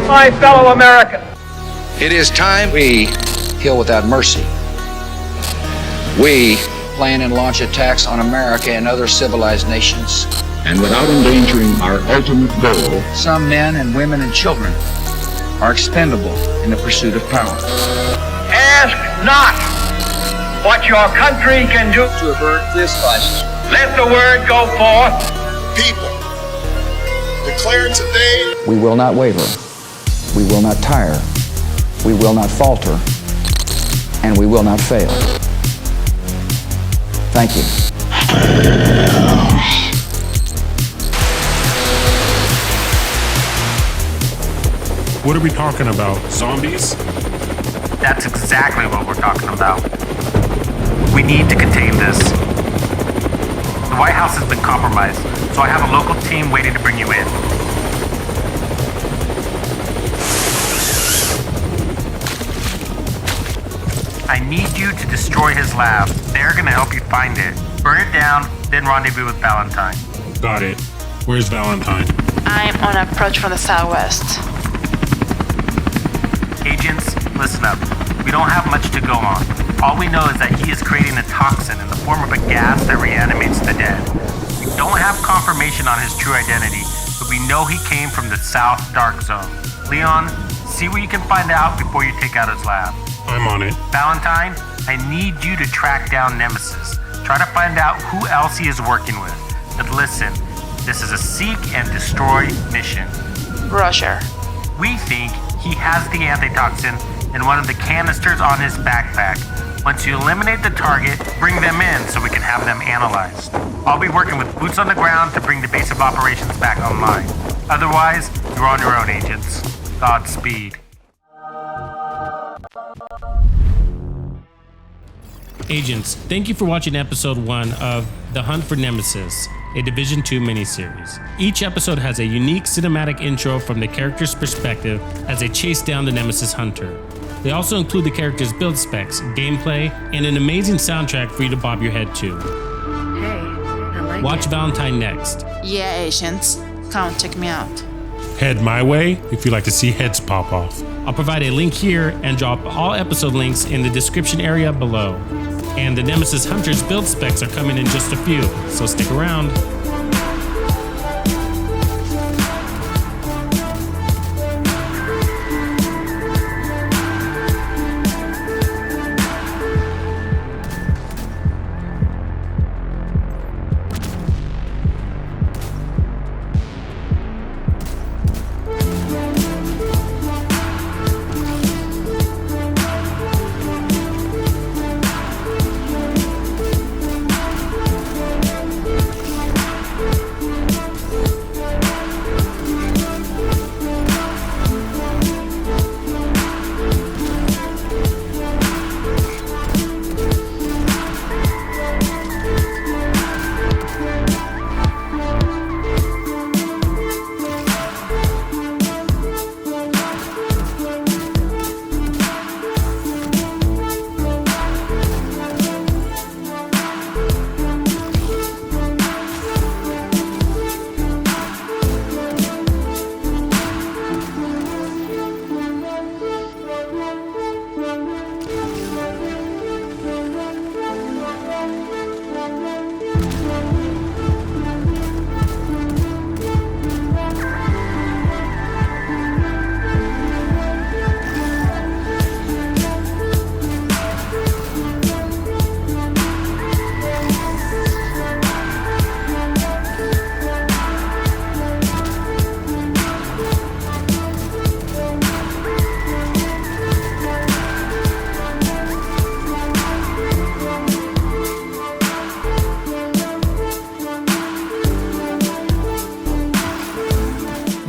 my fellow Americans. It is time we kill without mercy. We plan and launch attacks on America and other civilized nations. And without endangering our ultimate goal. Some men and women and children are expendable in the pursuit of power. Ask not what your country can do To avert this crisis. Let the word go forth. People, declare today. We will not waver. We will not tire. We will not falter. And we will not fail. Thank you. What are we talking about? Zombies? That's exactly what we're talking about. We need to contain this. The White House has been compromised, so I have a local team waiting to bring you in. I need you to destroy his lab. They're gonna help you find it. Burn it down, then rendezvous with Valentine. Got it. Where's Valentine? I'm on approach from the southwest. Agents, listen up. We don't have much to go on. All we know is that he is creating a toxin in the form of a gas that reanimates the dead. We don't have confirmation on his true identity, but we know he came from the South Dark Zone. Leon, see what you can find out before you take out his lab. I'm on it. Valentine, I need you to track down Nemesis. Try to find out who else he is working with. But listen, this is a seek and destroy mission. Roger. We think he has the antitoxin in one of the canisters on his backpack. Once you eliminate the target, bring them in so we can have them analyzed. I'll be working with boots on the ground to bring the base of operations back online. Otherwise, you're on your own, agents. Godspeed. Agents, thank you for watching episode 1 of The Hunt for Nemesis, a Division 2 miniseries. Each episode has a unique cinematic intro from the character's perspective as they chase down the Nemesis Hunter. They also include the character's build specs, gameplay, and an amazing soundtrack for you to bob your head to. Hey, I like Watch it. Valentine next. Yeah, agents. Come check me out. Head my way if you like to see heads pop off. I'll provide a link here and drop all episode links in the description area below. And the Nemesis Hunter's build specs are coming in just a few, so stick around.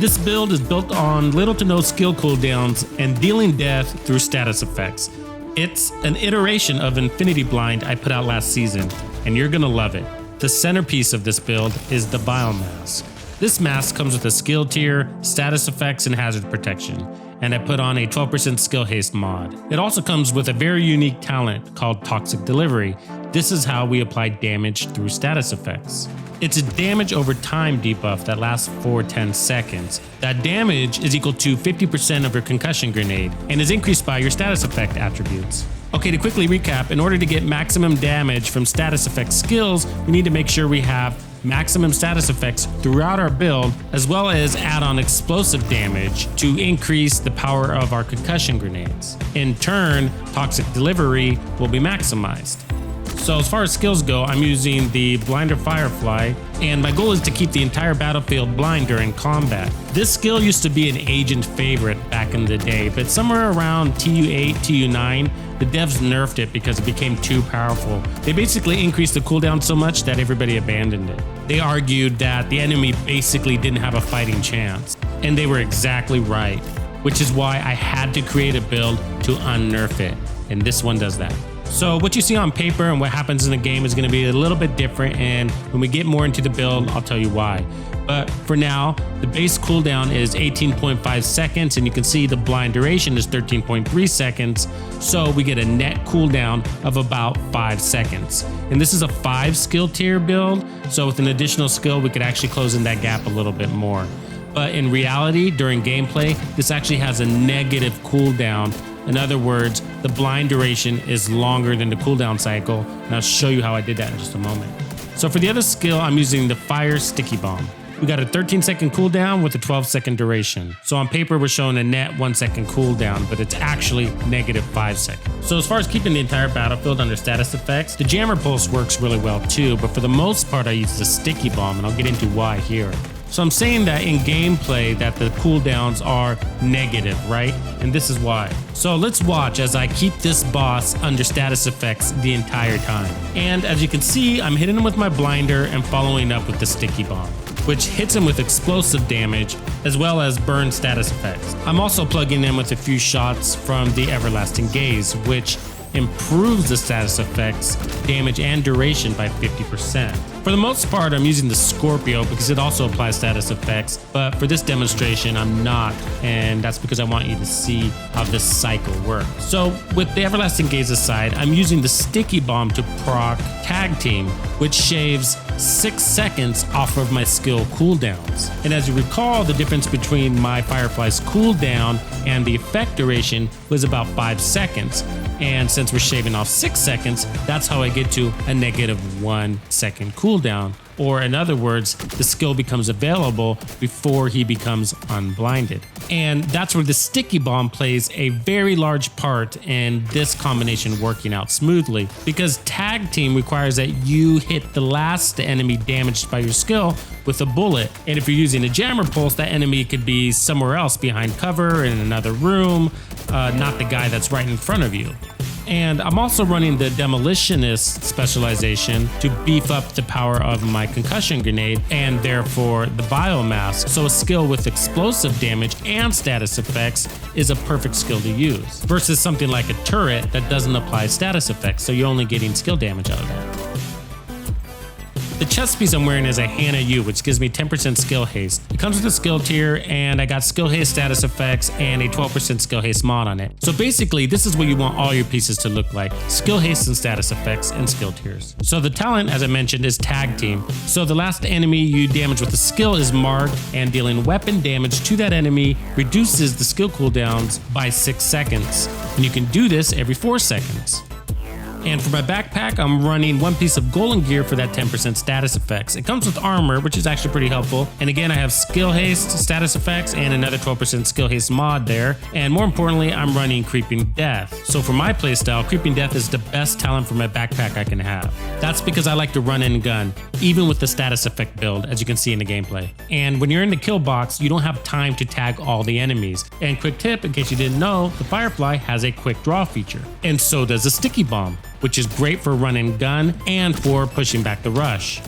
This build is built on little to no skill cooldowns and dealing death through status effects. It's an iteration of Infiniti Blind I put out last season, and you're gonna love it. The centerpiece of this build is the Biomass. This mask comes with a skill tier, status effects, and hazard protection, and I put on a 12% skill haste mod. It also comes with a very unique talent called Toxic Delivery This is how we apply damage through status effects. It's a damage over time debuff that lasts for 10 seconds. That damage is equal to 50% of your concussion grenade and is increased by your status effect attributes. Okay, to quickly recap, in order to get maximum damage from status effect skills, we need to make sure we have maximum status effects throughout our build, as well as add on explosive damage to increase the power of our concussion grenades. In turn, toxic delivery will be maximized. So as far as skills go, I'm using the Blinder Firefly, and my goal is to keep the entire battlefield blind during combat. This skill used to be an agent favorite back in the day, but somewhere around TU8, TU9, the devs nerfed it because it became too powerful. They basically increased the cooldown so much that everybody abandoned it. They argued that the enemy basically didn't have a fighting chance, and they were exactly right, which is why I had to create a build to unnerf it, and this one does that. So what you see on paper and what happens in the game is going to be a little bit different, and when we get more into the build, I'll tell you why. But for now, the base cooldown is 18.5 seconds, and you can see the blind duration is 13.3 seconds, so we get a net cooldown of about 5 seconds. And this is a 5 skill tier build, so with an additional skill, we could actually close in that gap a little bit more. But in reality, during gameplay, this actually has a negative cooldown. In other words, the blind duration is longer than the cooldown cycle, and I'll show you how I did that in just a moment. So for the other skill, I'm using the Fire Sticky Bomb. We got a 13-second cooldown with a 12-second duration. So on paper, we're showing a net 1-second cooldown, but it's actually negative 5 seconds. So as far as keeping the entire battlefield under status effects, the Jammer Pulse works really well too, but for the most part, I use the Sticky Bomb, and I'll get into why here. So I'm saying that in gameplay that the cooldowns are negative, right? And this is why. So let's watch as I keep this boss under status effects the entire time. And as you can see, I'm hitting him with my blinder and following up with the Sticky Bomb, which hits him with explosive damage as well as burn status effects. I'm also plugging in with a few shots from the Everlasting Gaze, which improves the status effects, damage, and duration by 50%. For the most part, I'm using the Scorpio because it also applies status effects, but for this demonstration, I'm not, and that's because I want you to see how this cycle works. So with the Everlasting Gaze aside, I'm using the Sticky Bomb to proc Tag Team, which shaves 6 seconds off of my skill cooldowns. And as you recall, the difference between my Firefly's cooldown and the effect duration was about 5 seconds. And since we're shaving off 6 seconds, that's how I get to a negative 1 second cooldown. Or in other words, the skill becomes available before he becomes unblinded. And that's where the Sticky Bomb plays a very large part in this combination working out smoothly, because Tag Team requires that you hit the last enemy damaged by your skill with a bullet. And if you're using a Jammer Pulse, that enemy could be somewhere else behind cover in another room, not the guy that's right in front of you. And I'm also running the Demolitionist specialization to beef up the power of my concussion grenade and therefore the biomass. So a skill with explosive damage and status effects is a perfect skill to use versus something like a turret that doesn't apply status effects. So you're only getting skill damage out of that. The chest piece I'm wearing is a Hannah U, which gives me 10% skill haste. It comes with a skill tier, and I got skill haste status effects and a 12% skill haste mod on it. So basically, this is what you want all your pieces to look like: skill haste and status effects and skill tiers. So the talent, as I mentioned, is Tag Team. So the last enemy you damage with a skill is marked, and dealing weapon damage to that enemy reduces the skill cooldowns by 6 seconds. And you can do this every 4 seconds. And for my backpack, I'm running one piece of golden gear for that 10% status effects. It comes with armor, which is actually pretty helpful. And again, I have skill haste status effects and another 12% skill haste mod there. And more importantly, I'm running Creeping Death. So for my playstyle, Creeping Death is the best talent for my backpack I can have. That's because I like to run and gun, even with the status effect build, as you can see in the gameplay. And when you're in the kill box, you don't have time to tag all the enemies. And quick tip, in case you didn't know, the Firefly has a quick draw feature. And so does the Sticky Bomb, which is great for run and gun and for pushing back the rush.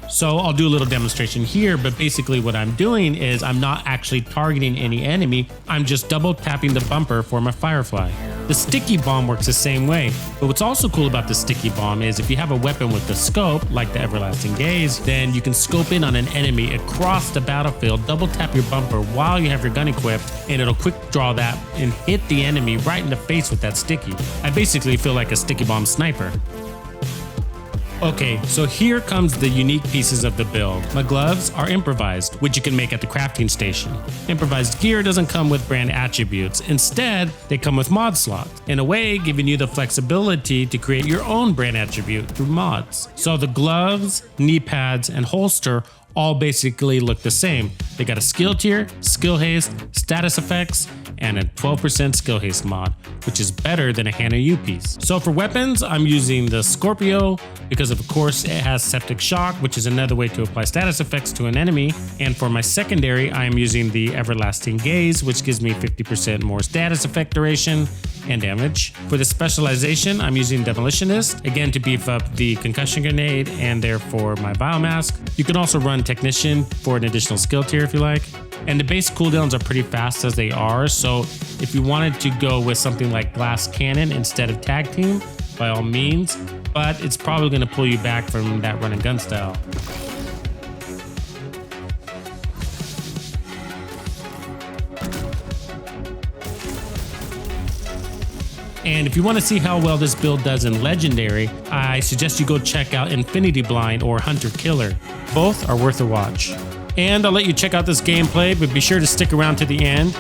So I'll do a little demonstration here, but basically what I'm doing is I'm not actually targeting any enemy. I'm just double tapping the bumper for my Firefly. The Sticky Bomb works the same way, but what's also cool about the Sticky Bomb is if you have a weapon with the scope, like the Everlasting Gaze, then you can scope in on an enemy across the battlefield, double tap your bumper while you have your gun equipped, and it'll quick draw that and hit the enemy right in the face with that Sticky. I basically feel like a Sticky Bomb sniper. Okay, so here comes the unique pieces of the build. My gloves are improvised, which you can make at the crafting station. Improvised gear doesn't come with brand attributes. Instead, they come with mod slots, in a way giving you the flexibility to create your own brand attribute through mods. So the gloves, knee pads, and holster all basically look the same. They got a skill tier, skill haste, status effects, and a 12% skill haste mod, which is better than a Hana U piece. So for weapons, I'm using the Scorpio because of course it has septic shock, which is another way to apply status effects to an enemy. And for my secondary, I'm using the everlasting gaze, which gives me 50% more status effect duration and damage. For the specialization, I'm using Demolitionist, again to beef up the concussion grenade and therefore my biomask. You can also run Technician for an additional skill tier if you like. And the base cooldowns are pretty fast as they are, so if you wanted to go with something like Glass Cannon instead of Tag Team, by all means, but it's probably going to pull you back from that run and gun style. And if you want to see how well this build does in Legendary, I suggest you go check out Infiniti Blind or Hunter Killer. Both are worth a watch. And I'll let you check out this gameplay, but be sure to stick around to the end.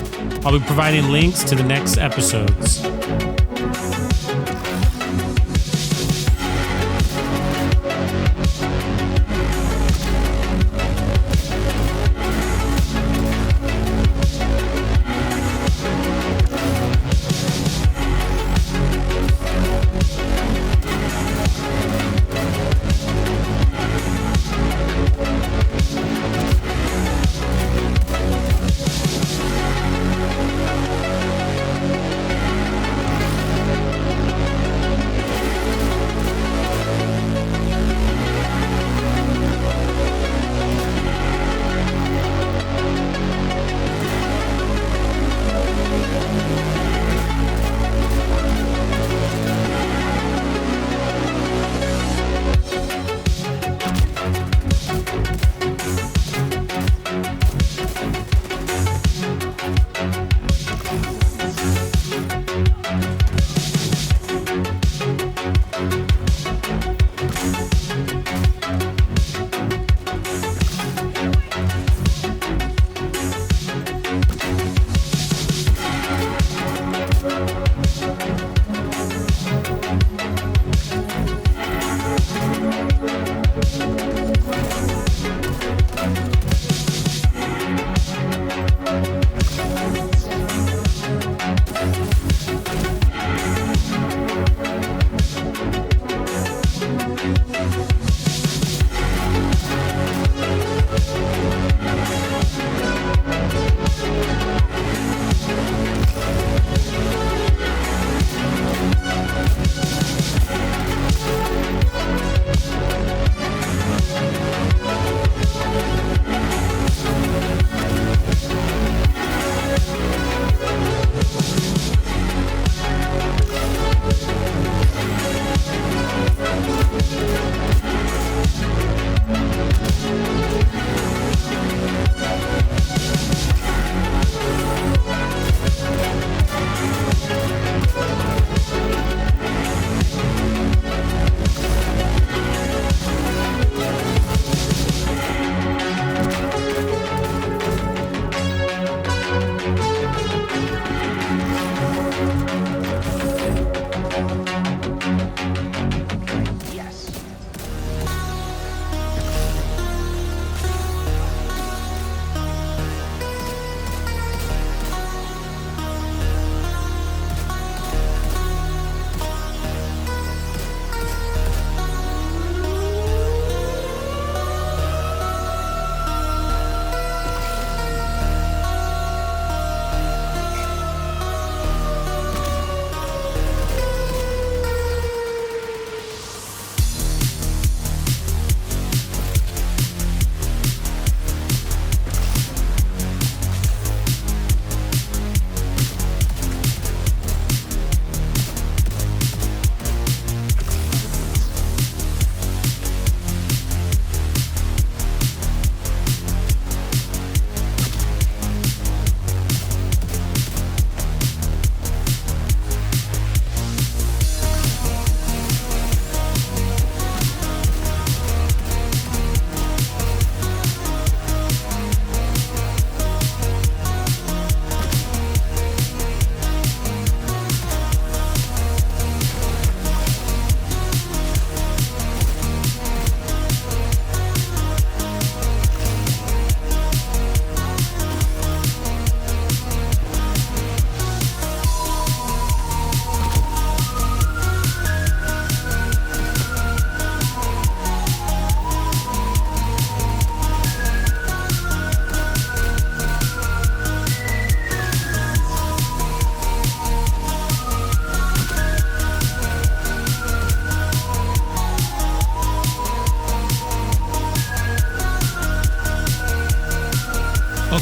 I'll be providing links to the next episodes.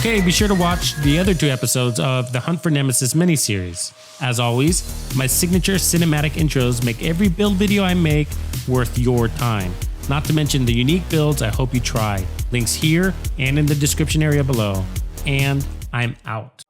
Okay, be sure to watch the other 2 episodes of the Hunt for Nemesis miniseries. As always, my signature cinematic intros make every build video I make worth your time. Not to mention the unique builds I hope you try. Links here and in the description area below. And I'm out.